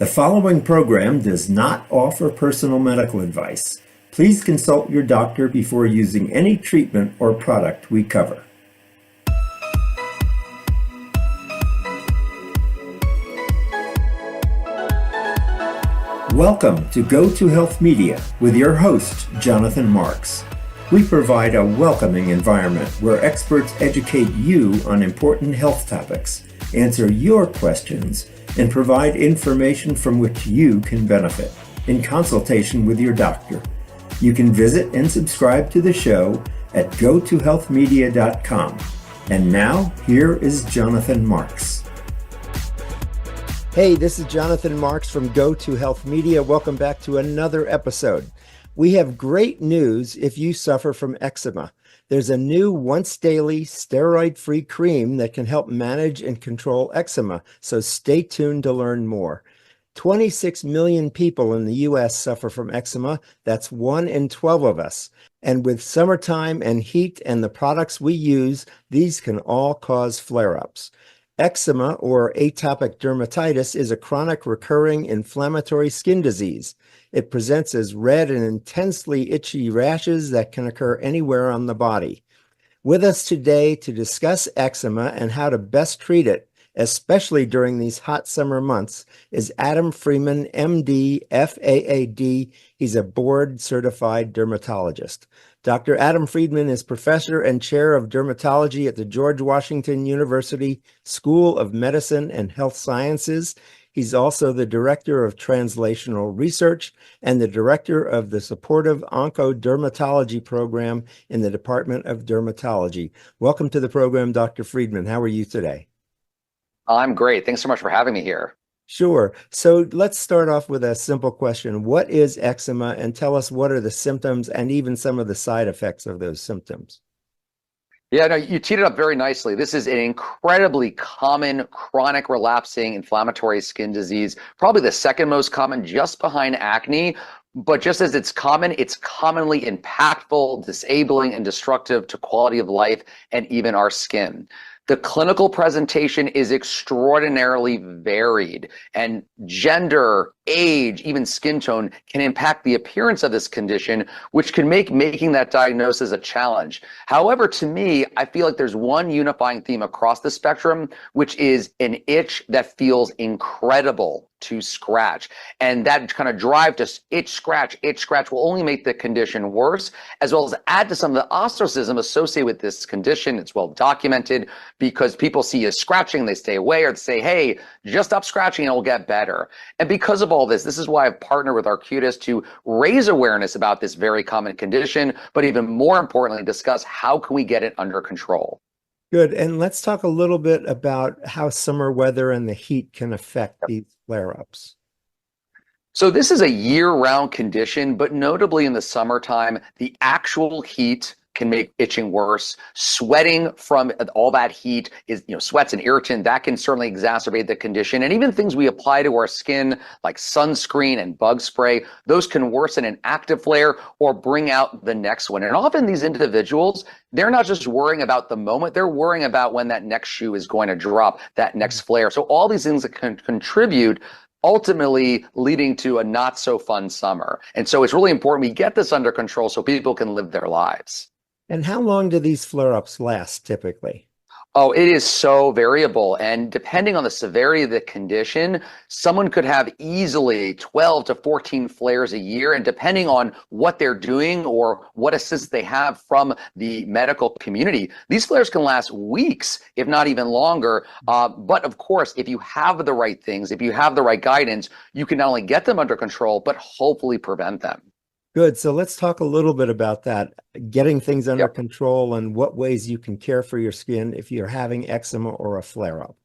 The following program does not offer personal medical advice. Please consult your doctor before using any treatment or product we cover. Welcome to Go to Health Media with your host, Jonathan Marks. We provide a welcoming environment where experts educate you on important health topics, answer your questions, and provide information from which you can benefit in consultation with your doctor. You can visit and subscribe to the show at gotohealthmedia.com. And now, here is Jonathan Marks. Hey, this is Jonathan Marks from Go to Health Media. Welcome back to another episode. We have great news if you suffer from eczema. There's a new once-daily steroid-free cream that can help manage and control eczema, so stay tuned to learn more. 26 million people in the U.S. suffer from eczema. That's 1 in 12 of us. And with summertime and heat and the products we use, these can all cause flare-ups. Eczema, or atopic dermatitis, is a chronic recurring inflammatory skin disease. It presents as red and intensely itchy rashes that can occur anywhere on the body. With us today to discuss eczema and how to best treat it, especially during these hot summer months, is Adam Friedman MD, FAAD. He's a board-certified dermatologist. Dr. Adam Friedman is professor and chair of dermatology at the George Washington University School of Medicine and Health Sciences. He's also the director of translational research and the director of the supportive oncodermatology program in the Department of Dermatology. Welcome to the program, Dr. Friedman. How are you today? I'm great. Thanks so much for having me here. Sure. So let's start off with a simple question. What is eczema? And tell us what are the symptoms and even some of the side effects of those symptoms. Yeah, no, you teed it up very nicely. This is an incredibly common chronic relapsing inflammatory skin disease, probably the second most common just behind acne. But just as it's common, it's commonly impactful, disabling, and destructive to quality of life and even our skin. The clinical presentation is extraordinarily varied, and gender, age, even skin tone can impact the appearance of this condition, which can make making that diagnosis a challenge. However, to me, I feel like there's one unifying theme across the spectrum, which is an itch that feels incredible to scratch. And that kind of drive to itch, scratch will only make the condition worse, as well as add to some of the ostracism associated with this condition. It's well documented because people see you scratching, they stay away, or they say, hey, just stop scratching and it'll get better. And because of all this is why I've partnered with Arcutis to raise awareness about this very common condition, but even more importantly, discuss how can we get it under control. Good. And let's talk a little bit about how summer weather and the heat can affect these flare-ups. So this is a year-round condition, but notably in the summertime, the actual heat can make itching worse. Sweating from all that heat is, sweat's an irritant that can certainly exacerbate the condition. And even things we apply to our skin like sunscreen and bug spray, those can worsen an active flare or bring out the next one. And often these individuals, they're not just worrying about the moment, they're worrying about when that next shoe is going to drop, that next flare. So all these things that can contribute ultimately leading to a not so fun summer. And so it's really important we get this under control so people can live their lives. And how long do these flare-ups last typically? Oh, it is so variable. And depending on the severity of the condition, someone could have easily 12 to 14 flares a year. And depending on what they're doing or what assistance they have from the medical community, these flares can last weeks, if not even longer. But of course, if you have the right things, if you have the right guidance, you can not only get them under control, but hopefully prevent them. Good. So let's talk a little bit about that, getting things under control and what ways you can care for your skin if you're having eczema or a flare-up.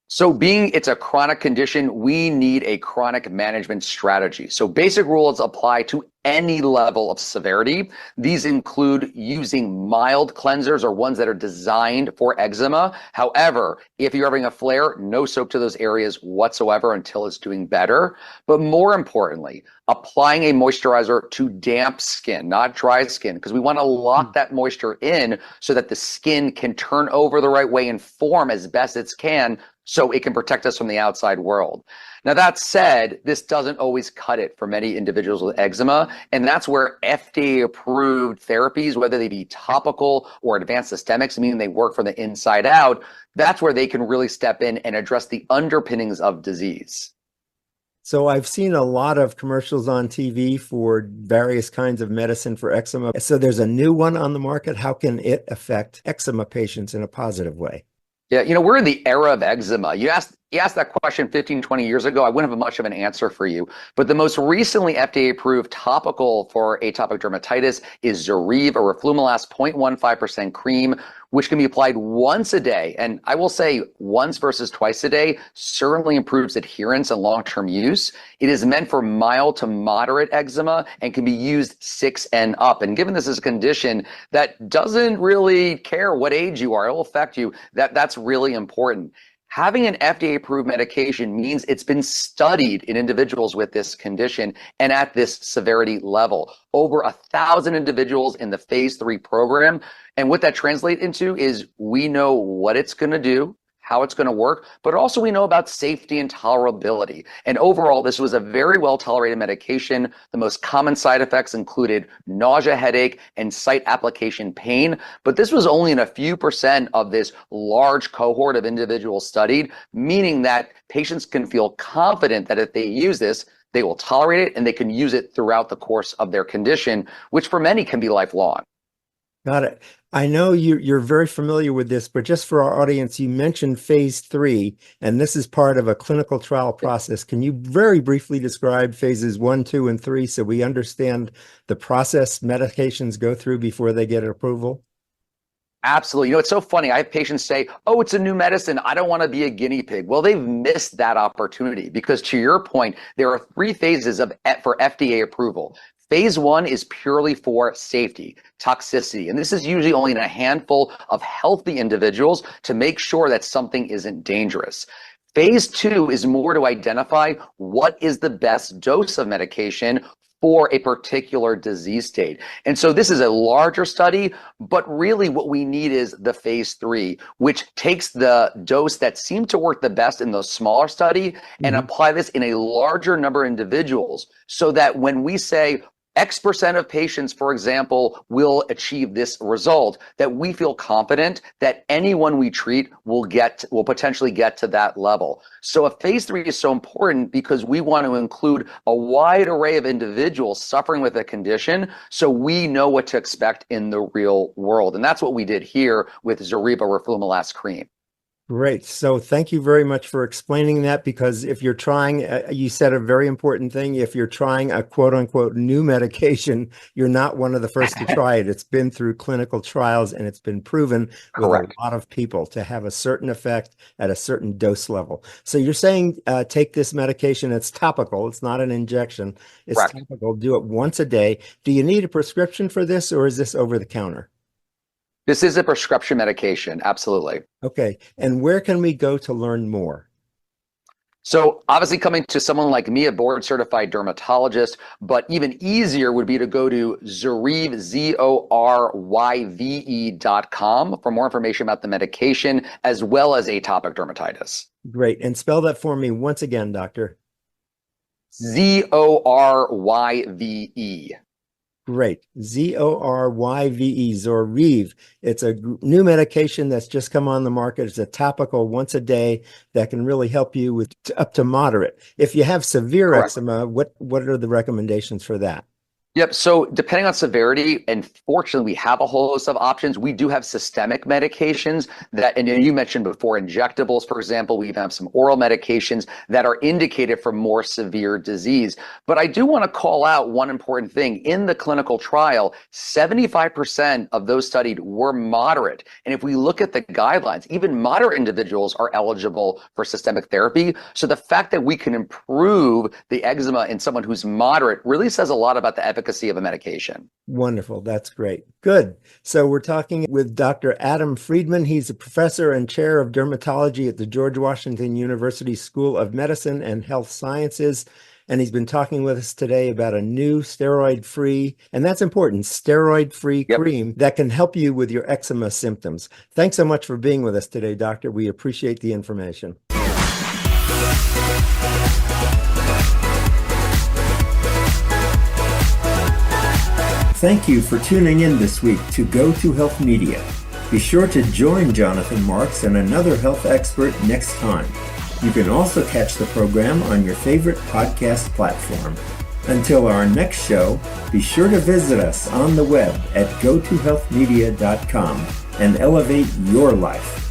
So being it's a chronic condition, we need a chronic management strategy. So basic rules apply to any level of severity. These include using mild cleansers or ones that are designed for eczema. However, if you're having a flare, no soap to those areas whatsoever until it's doing better. But more importantly, applying a moisturizer to damp skin, not dry skin, because we want to lock that moisture in so that the skin can turn over the right way and form as best it can so it can protect us from the outside world. Now, that said, this doesn't always cut it for many individuals with eczema, and that's where FDA-approved therapies, whether they be topical or advanced systemics, meaning they work from the inside out, that's where they can really step in and address the underpinnings of disease. So I've seen a lot of commercials on TV for various kinds of medicine for eczema. So there's a new one on the market. How can it affect eczema patients in a positive way? Yeah, we're in the era of eczema. You asked that question 15, 20 years ago, I wouldn't have much of an answer for you. But the most recently FDA-approved topical for atopic dermatitis is Zoryve, a roflumilast 0.15% cream, which can be applied once a day. And I will say once versus twice a day certainly improves adherence and long-term use. It is meant for mild to moderate eczema and can be used 6 and up. And given this is a condition that doesn't really care what age you are, it will affect you, that's really important. Having an FDA-approved medication means it's been studied in individuals with this condition and at this severity level. Over 1,000 individuals in the phase 3 program. And what that translates into is we know what it's going to do, how it's going to work, but also we know about safety and tolerability. And overall, this was a very well-tolerated medication. The most common side effects included nausea, headache, and site application pain. But this was only in a few % of this large cohort of individuals studied, meaning that patients can feel confident that if they use this, they will tolerate it and they can use it throughout the course of their condition, which for many can be lifelong. Got it. I know you're very familiar with this, but just for our audience, you mentioned phase 3, and this is part of a clinical trial process. Can you very briefly describe phases 1, 2, and 3 so we understand the process medications go through before they get approval? Absolutely. It's so funny. I have patients say, oh, it's a new medicine. I don't want to be a guinea pig. Well, they've missed that opportunity because to your point, there are 3 phases for FDA approval. Phase 1 is purely for safety, toxicity, and this is usually only in a handful of healthy individuals to make sure that something isn't dangerous. Phase 2 is more to identify what is the best dose of medication for a particular disease state. And so this is a larger study, but really what we need is the phase 3, which takes the dose that seemed to work the best in the smaller study and apply this in a larger number of individuals so that when we say X% of patients, for example, will achieve this result, that we feel confident that anyone we treat will potentially get to that level. So a phase 3 is so important because we want to include a wide array of individuals suffering with a condition so we know what to expect in the real world. And that's what we did here with Zoryve roflumilast cream. Great. So thank you very much for explaining that, because if you're trying, you said a very important thing. If you're trying a quote unquote new medication, you're not one of the first to try it. It's been through clinical trials and it's been proven with a lot of people to have a certain effect at a certain dose level. So you're saying take this medication. It's topical. It's not an injection. It's topical. Do it once a day. Do you need a prescription for this, or is this over the counter? This is a prescription medication, absolutely. Okay. And where can we go to learn more? So obviously coming to someone like me, a board certified dermatologist, but even easier would be to go to Zoryve, Zoryve.com for more information about the medication as well as atopic dermatitis. Great. And spell that for me once again, doctor. Zoryve. Great. Zoryve, Zoryve. It's a new medication that's just come on the market. It's a topical once a day that can really help you with up to moderate. If you have severe eczema, what are the recommendations for that? Yep. So depending on severity, and fortunately we have a whole host of options. We do have systemic medications that, and you mentioned before, injectables, for example. We even have some oral medications that are indicated for more severe disease. But I do want to call out one important thing. In the clinical trial, 75% of those studied were moderate. And if we look at the guidelines, even moderate individuals are eligible for systemic therapy. So the fact that we can improve the eczema in someone who's moderate really says a lot about the efficacy of a medication. Wonderful. That's great. Good. So we're talking with Dr. Adam Friedman. He's a professor and chair of dermatology at the George Washington University School of Medicine and Health Sciences. And he's been talking with us today about a new steroid-free, and that's important, steroid-free cream that can help you with your eczema symptoms. Thanks so much for being with us today, doctor. We appreciate the information. Thank you for tuning in this week to Go to Health Media. Be sure to join Jonathan Marks and another health expert next time. You can also catch the program on your favorite podcast platform. Until our next show, be sure to visit us on the web at gotohealthmedia.com and elevate your life.